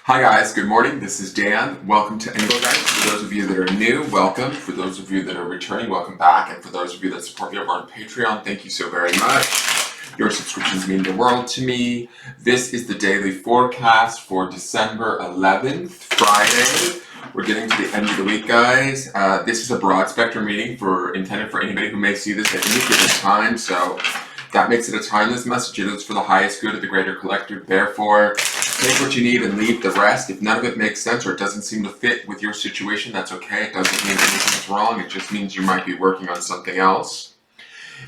Hi guys, good morning. This is Dan. Welcome to Engelgeist. For those of you that are new, welcome. For those of you that are returning, welcome back. And for those of you that support me over on Patreon, thank you so very much. Your subscriptions mean the world to me. This is the daily forecast for December 11th, Friday. We're getting to the end of the week, guys. This is a broad spectrum reading intended for anybody who may see this at any given time. So that makes it a timeless message. It is for the highest good of the greater collective. Therefore, take what you need and leave the rest. If none of it makes sense or it doesn't seem to fit with your situation, that's okay. It doesn't mean anything's wrong. It just means you might be working on something else.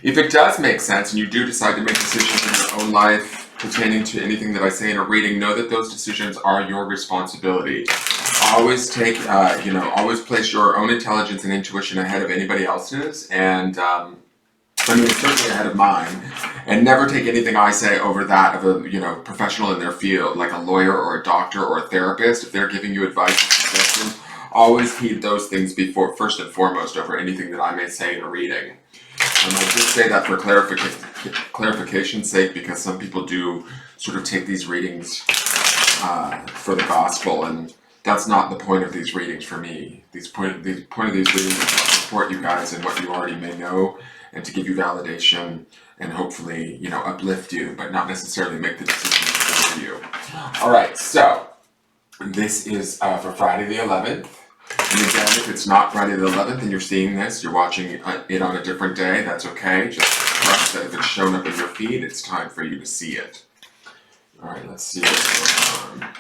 If it does make sense and you do decide to make decisions in your own life pertaining to anything that I say in a reading, know that those decisions are your responsibility. Always take, always place your own intelligence and intuition ahead of anybody else's, and certainly ahead of mine, and never take anything I say over that of a, professional in their field, like a lawyer or a doctor or a therapist. If they're giving you advice and suggestions, always heed those things before, first and foremost, over anything that I may say in a reading. I just say that for clarification's sake, because some people do sort of take these readings for the gospel, and that's not the point of these readings for me. The point of these readings is to support you guys in what you already may know, and to give you validation and hopefully, uplift you, but not necessarily make the decisions for you. All right, so this is for Friday the 11th. And again, if it's not Friday the 11th and you're seeing this, you're watching it on a different day, that's okay. Just trust that if it's shown up in your feed, it's time for you to see it. All right, let's see what's going on.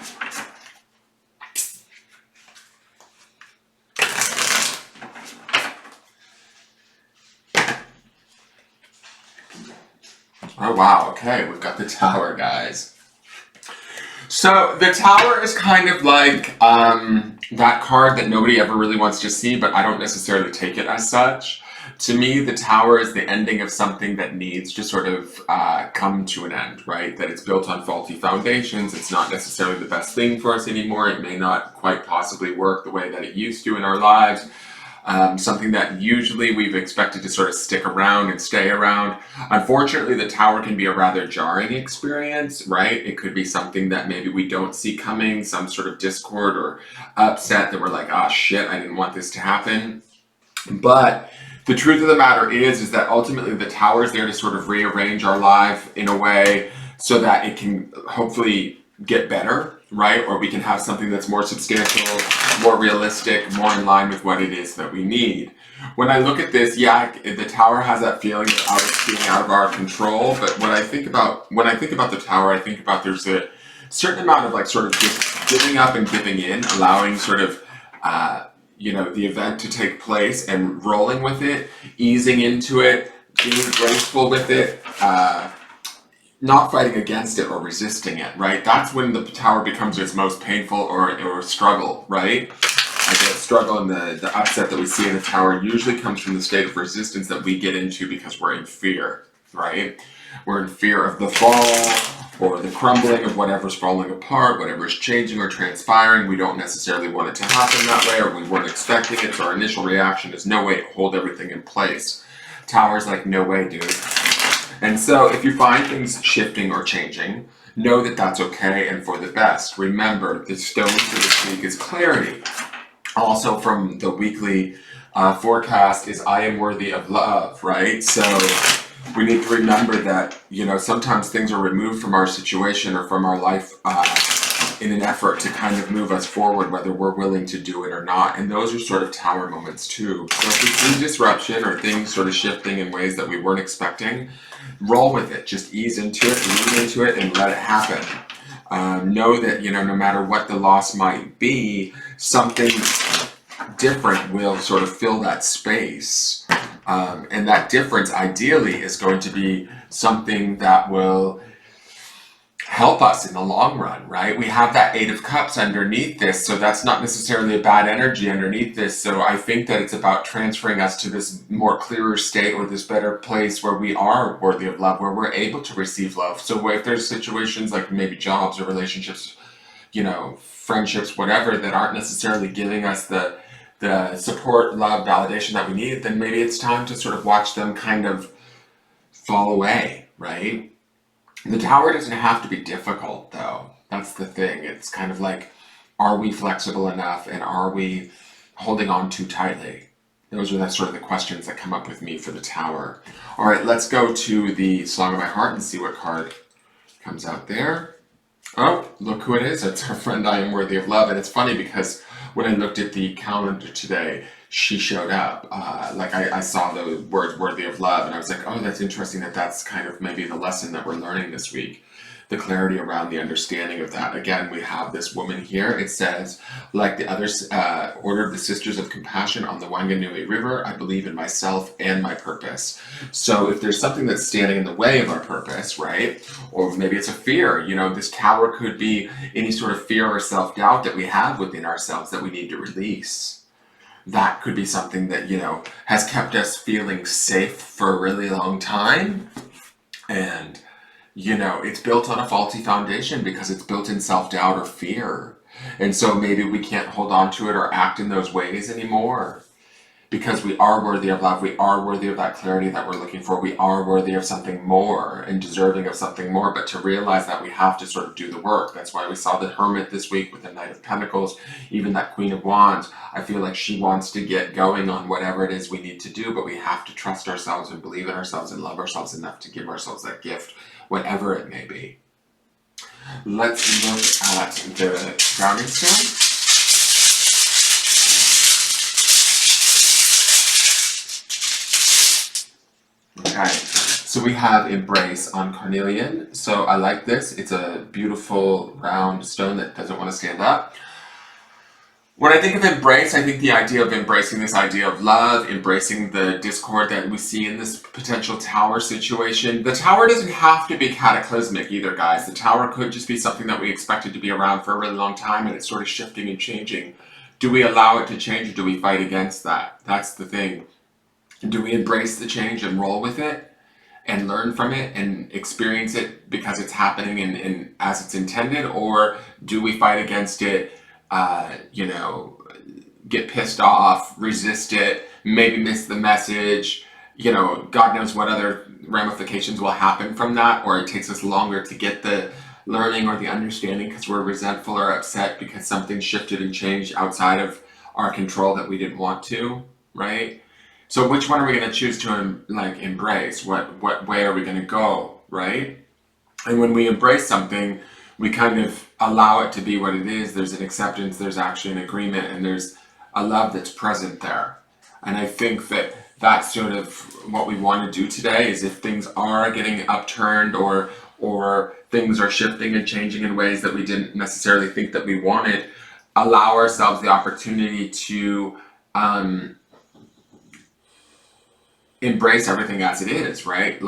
Oh wow, okay, we've got the Tower, guys. So the Tower is kind of like that card that nobody ever really wants to see, but I don't necessarily take it as such. To me, the Tower is the ending of something that needs to sort of come to an end, right? That it's built on faulty foundations. It's not necessarily the best thing for us anymore. It may not quite possibly work the way that it used to in our lives. Something that usually we've expected to sort of stick around and stay around. Unfortunately, the Tower can be a rather jarring experience, right? It could be something that maybe we don't see coming, some sort of discord or upset that we're like, ah, shit, I didn't want this to happen. But the truth of the matter is that ultimately the Tower is there to sort of rearrange our life in a way so that it can hopefully get better, right? Or we can have something that's more substantial, more realistic, more in line with what it is that we need. When I look at this, yeah, the Tower has that feeling of it's being out of our control, but when I think about the Tower, I think about there's a certain amount of like sort of just giving up and giving in, allowing sort of the event to take place and rolling with it, easing into it, being graceful with it, not fighting against it or resisting it, right? That's when the Tower becomes its most painful or struggle, right? Like the struggle and the upset that we see in the Tower usually comes from the state of resistance that we get into because we're in fear, right? We're in fear of the fall or the crumbling of whatever's falling apart, whatever's changing or transpiring. We don't necessarily want it to happen that way, or we weren't expecting it, so our initial reaction is no way to hold everything in place. Tower's like, no way, dude. And so if you find things shifting or changing, know that that's okay and for the best. Remember, the stone for this week is clarity. Also from the weekly forecast is I am worthy of love, right? So we need to remember that, sometimes things are removed from our situation or from our life in an effort to kind of move us forward, whether we're willing to do it or not. And those are sort of Tower moments too. So if we see disruption or things sort of shifting in ways that we weren't expecting, roll with it. Just ease into it, lean into it, and let it happen. Know that, no matter what the loss might be, something different will sort of fill that space. And that difference, ideally, is going to be something that will help us in the long run, right? We have that Eight of Cups underneath this, so that's not necessarily a bad energy underneath this. So I think that it's about transferring us to this more clearer state or this better place where we are worthy of love, where we're able to receive love. So if there's situations like maybe jobs or relationships, friendships, whatever, that aren't necessarily giving us the support, love, validation that we need, then maybe it's time to sort of watch them kind of fall away, right? The Tower doesn't have to be difficult, though. That's the thing. It's kind of like Are we flexible enough, and are we holding on too tightly? Those are the sort of the questions that come up with me for the Tower. All right, let's go to the Song of My Heart and see what card comes out there. Oh, look who it is. It's our friend I Am Worthy of Love. And it's funny because when I looked at the calendar today, she showed up. I saw the word worthy of love, and I was like, oh, that's interesting that that's kind of maybe the lesson that we're learning this week. The clarity around the understanding of that. Again, we have this woman here. It says, like the others, Order of the Sisters of Compassion on the Wanganui River, I believe in myself and my purpose. So if there's something that's standing in the way of our purpose, right? Or maybe it's a fear, this Tower could be any sort of fear or self-doubt that we have within ourselves that we need to release. That could be something that, has kept us feeling safe for a really long time. And it's built on a faulty foundation because it's built in self-doubt or fear. And so maybe we can't hold on to it or act in those ways anymore because we are worthy of love. We are worthy of that clarity that we're looking for. We are worthy of something more and deserving of something more. But to realize that we have to sort of do the work. That's why we saw the Hermit this week with the Knight of Pentacles, even that Queen of Wands. I feel like she wants to get going on whatever it is we need to do, but we have to trust ourselves and believe in ourselves and love ourselves enough to give ourselves that gift, whatever it may be. Let's look at the grounding stone. Okay, so we have Embrace on Carnelian. So I like this. It's a beautiful round stone that doesn't want to stand up. When I think of embrace, I think the idea of embracing this idea of love, embracing the discord that we see in this potential Tower situation. The Tower doesn't have to be cataclysmic either, guys. The Tower could just be something that we expected to be around for a really long time, and it's sort of shifting and changing. Do we allow it to change, or do we fight against that? That's the thing. Do we embrace the change and roll with it and learn from it and experience it because it's happening and as it's intended, or do we fight against it? Get pissed off, resist it, maybe miss the message, God knows what other ramifications will happen from that, or it takes us longer to get the learning or the understanding because we're resentful or upset because something shifted and changed outside of our control that we didn't want to, right? So which one are we going to choose to embrace? What way are we going to go, right? And when we embrace something, we kind of allow it to be what it is. There's an acceptance, there's actually an agreement, and there's a love that's present there. And I think that that's sort of what we want to do today, is if things are getting upturned or things are shifting and changing in ways that we didn't necessarily think that we wanted, allow ourselves the opportunity to embrace everything as it is, right?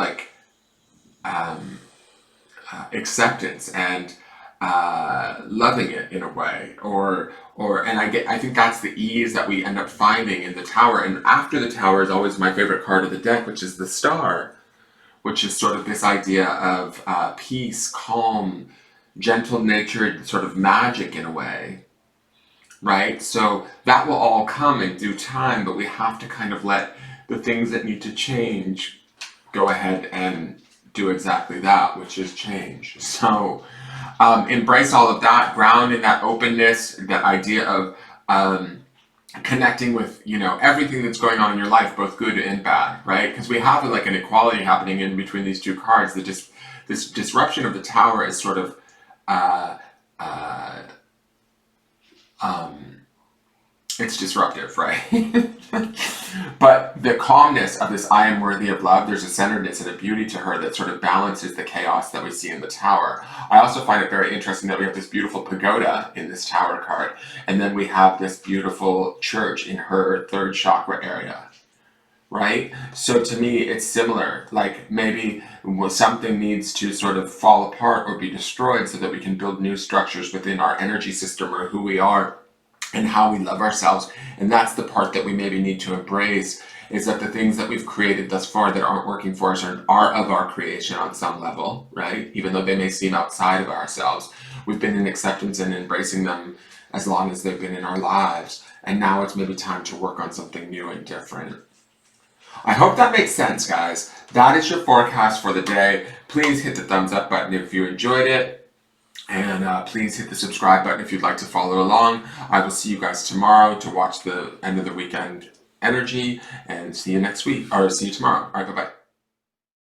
Acceptance and loving it in a way, and I think that's the ease that we end up finding in the Tower. And after the Tower is always my favorite card of the deck, which is the Star, which is sort of this idea of peace, calm, gentle-natured sort of magic in a way, right? So that will all come in due time, but we have to kind of let the things that need to change go ahead and do exactly that, which is change. So embrace all of that, ground in that openness, that idea of connecting with everything that's going on in your life, both good and bad, right? Because we have an equality happening in between these two cards. This disruption of the Tower is sort of it's disruptive, right? But the calmness of this I am worthy of love, there's a centeredness and a beauty to her that sort of balances the chaos that we see in the Tower. I also find it very interesting that we have this beautiful pagoda in this Tower card, and then we have this beautiful church in her third chakra area, right? So to me, it's similar. Maybe something needs to sort of fall apart or be destroyed so that we can build new structures within our energy system or who we are and how we love ourselves. And that's the part that we maybe need to embrace, is that the things that we've created thus far that aren't working for us are of our creation on some level, right? Even though they may seem outside of ourselves, we've been in acceptance and embracing them as long as they've been in our lives. And now it's maybe time to work on something new and different. I hope that makes sense, guys. That is your forecast for the day. Please hit the thumbs up button if you enjoyed it. And please hit the subscribe button if you'd like to follow along. I will see you guys tomorrow to watch the end of the weekend energy, and see you next week, or see you tomorrow. All right, bye-bye.